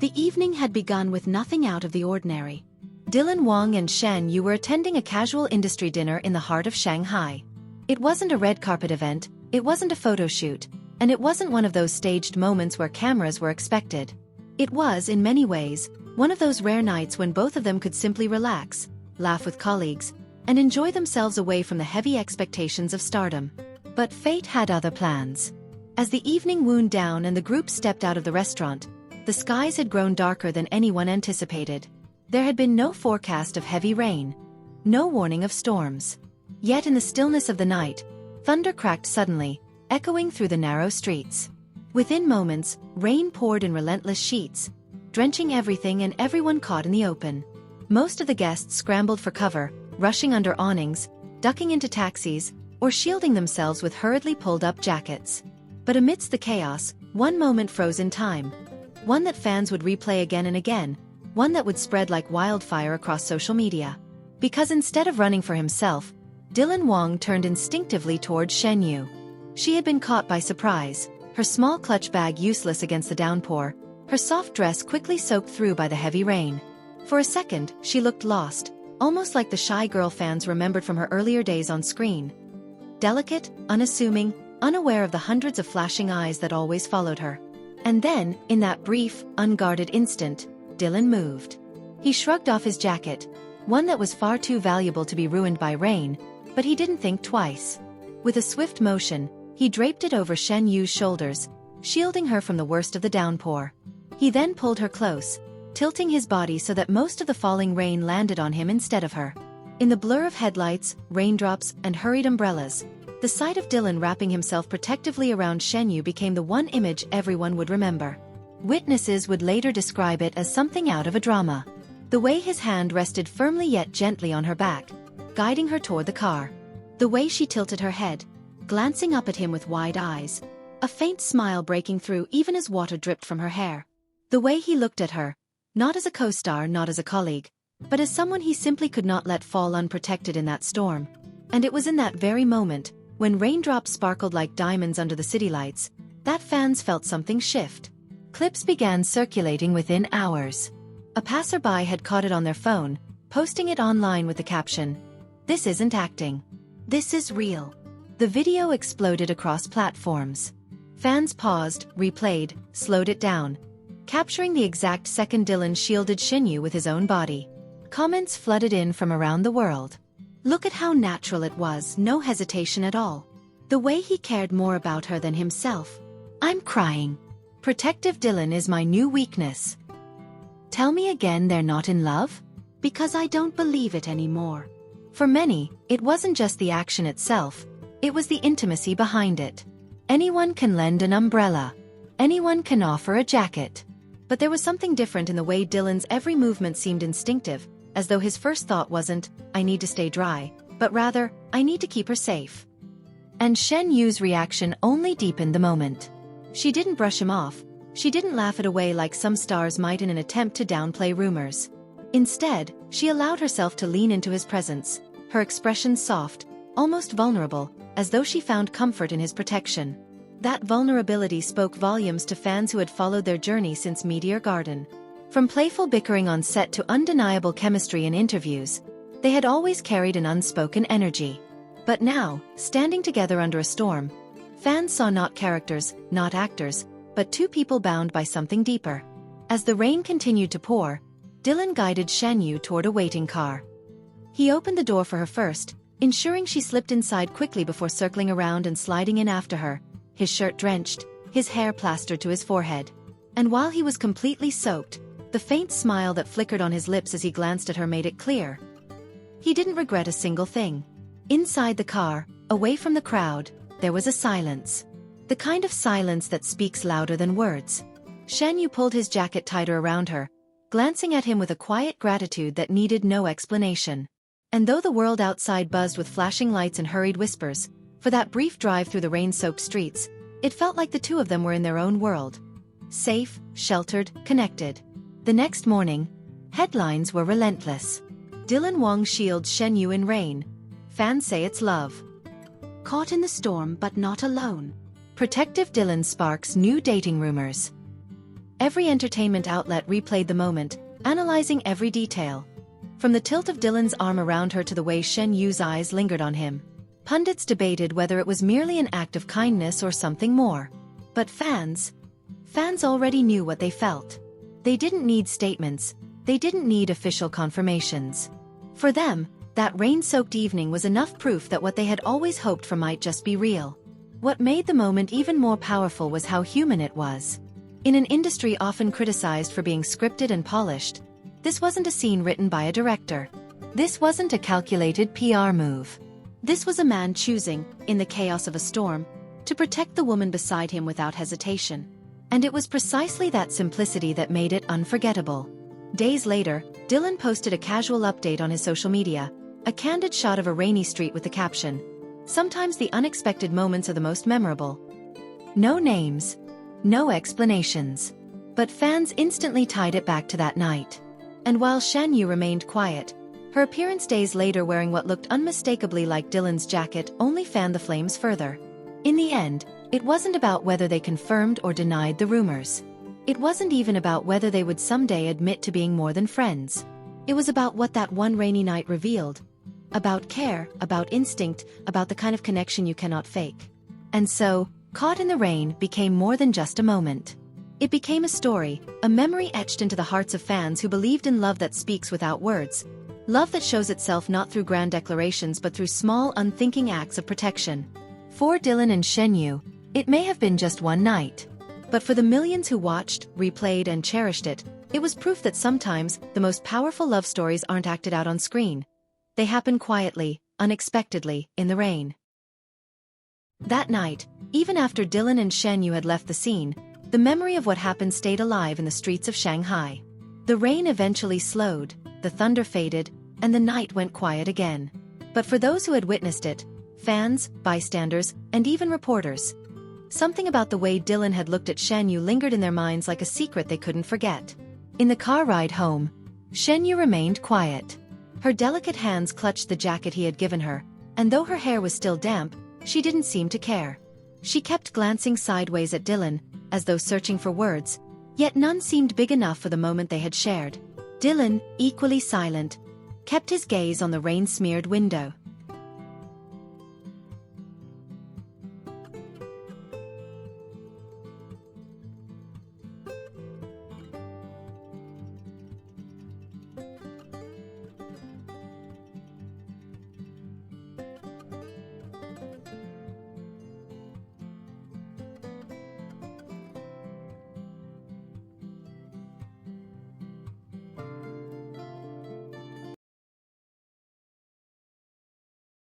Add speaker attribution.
Speaker 1: The evening had begun with nothing out of the ordinary. Dylan, Wang and Shen Yue were attending a casual industry dinner in the heart of Shanghai. It wasn't a red carpet event, it wasn't a photo shoot, and it wasn't one of those staged moments where cameras were expected. It was, in many ways, one of those rare nights when both of them could simply relax, laugh with colleagues, and enjoy themselves away from the heavy expectations of stardom. But fate had other plans. As the evening wound down and the group stepped out of the restaurant, the skies had grown darker than anyone anticipated. There had been no forecast of heavy rain, no warning of storms. Yet in the stillness of the night, thunder cracked suddenly, echoing through the narrow streets. Within moments, rain poured in relentless sheets, drenching everything and everyone caught in the open. Most of the guests scrambled for cover, rushing under awnings, ducking into taxis, or shielding themselves with hurriedly pulled-up jackets. But amidst the chaos, one moment froze in time. One that fans would replay again and again, one that would spread like wildfire across social media. Because instead of running for himself, Dylan Wang turned instinctively toward Shen Yue. She had been caught by surprise, her small clutch bag useless against the downpour, her soft dress quickly soaked through by the heavy rain. For a second, she looked lost, almost like the shy girl fans remembered from her earlier days on screen. Delicate, unassuming, unaware of the hundreds of flashing eyes that always followed her. And then, in that brief, unguarded instant, Dylan moved. He shrugged off his jacket, one that was far too valuable to be ruined by rain, but he didn't think twice. With a swift motion, he draped it over Shen Yue's shoulders, shielding her from the worst of the downpour. He then pulled her close, tilting his body so that most of the falling rain landed on him instead of her. In the blur of headlights, raindrops, and hurried umbrellas, the sight of Dylan wrapping himself protectively around Shen Yue became the one image everyone would remember. Witnesses would later describe it as something out of a drama. The way his hand rested firmly yet gently on her back, guiding her toward the car. The way she tilted her head, glancing up at him with wide eyes, a faint smile breaking through even as water dripped from her hair. The way he looked at her, not as a co-star, not as a colleague, but as someone he simply could not let fall unprotected in that storm. And it was in that very moment, when raindrops sparkled like diamonds under the city lights, that fans felt something shift. Clips began circulating within hours. A passerby had caught it on their phone, posting it online with the caption, "This isn't acting. This is real." The video exploded across platforms. Fans paused, replayed, slowed it down, capturing the exact second Dylan shielded Shen Yue with his own body. Comments flooded in from around the world. Look at how natural it was, no hesitation at all. The way he cared more about her than himself. I'm crying. Protective Dylan is my new weakness. Tell me again they're not in love? Because I don't believe it anymore. For many, it wasn't just the action itself, it was the intimacy behind it. Anyone can lend an umbrella. Anyone can offer a jacket. But there was something different in the way Dylan's every movement seemed instinctive, as though his first thought wasn't, I need to stay dry, but rather, I need to keep her safe. And Shen Yue's reaction only deepened the moment. She didn't brush him off, she didn't laugh it away like some stars might in an attempt to downplay rumors. Instead, she allowed herself to lean into his presence, her expression soft, almost vulnerable, as though she found comfort in his protection. That vulnerability spoke volumes to fans who had followed their journey since Meteor Garden. From playful bickering on set to undeniable chemistry in interviews, they had always carried an unspoken energy. But now, standing together under a storm, fans saw not characters, not actors, but two people bound by something deeper. As the rain continued to pour, Dylan guided Shen Yue toward a waiting car. He opened the door for her first, ensuring she slipped inside quickly before circling around and sliding in after her, his shirt drenched, his hair plastered to his forehead. And while he was completely soaked, the faint smile that flickered on his lips as he glanced at her made it clear. He didn't regret a single thing. Inside the car, away from the crowd, there was a silence. The kind of silence that speaks louder than words. Shen Yue pulled his jacket tighter around her, glancing at him with a quiet gratitude that needed no explanation. And though the world outside buzzed with flashing lights and hurried whispers, for that brief drive through the rain-soaked streets, it felt like the two of them were in their own world. Safe, sheltered, connected. The next morning, headlines were relentless. Dylan Wang shields Shen Yue in rain. Fans say it's love. Caught in the storm but not alone. Protective Dylan sparks new dating rumors. Every entertainment outlet replayed the moment, analyzing every detail. From the tilt of Dylan's arm around her to the way Shen Yue's eyes lingered on him. Pundits debated whether it was merely an act of kindness or something more. But fans already knew what they felt. They didn't need statements, they didn't need official confirmations. For them, that rain-soaked evening was enough proof that what they had always hoped for might just be real. What made the moment even more powerful was how human it was. In an industry often criticized for being scripted and polished, this wasn't a scene written by a director. This wasn't a calculated PR move. This was a man choosing, in the chaos of a storm, to protect the woman beside him without hesitation. And it was precisely that simplicity that made it unforgettable. Days later, Dylan posted a casual update on his social media, a candid shot of a rainy street with the caption, "Sometimes the unexpected moments are the most memorable." No names, no explanations. But fans instantly tied it back to that night. And while Shen Yue remained quiet, her appearance days later wearing what looked unmistakably like Dylan's jacket only fanned the flames further. In the end, it wasn't about whether they confirmed or denied the rumors. It wasn't even about whether they would someday admit to being more than friends. It was about what that one rainy night revealed. About care, about instinct, about the kind of connection you cannot fake. And so, Caught in the Rain became more than just a moment. It became a story, a memory etched into the hearts of fans who believed in love that speaks without words. Love that shows itself not through grand declarations but through small, unthinking acts of protection. For Dylan and Shen Yue, it may have been just one night. But for the millions who watched, replayed, and cherished it, it was proof that sometimes, the most powerful love stories aren't acted out on screen. They happen quietly, unexpectedly, in the rain. That night, even after Dylan and Shen Yue had left the scene, the memory of what happened stayed alive in the streets of Shanghai. The rain eventually slowed, the thunder faded, and the night went quiet again. But for those who had witnessed it, fans, bystanders, and even reporters, something about the way Dylan had looked at Shen Yue lingered in their minds like a secret they couldn't forget. In the car ride home, Shen Yue remained quiet. Her delicate hands clutched the jacket he had given her, and though her hair was still damp, she didn't seem to care. She kept glancing sideways at Dylan, as though searching for words, yet none seemed big enough for the moment they had shared. Dylan, equally silent, kept his gaze on the rain-smeared window.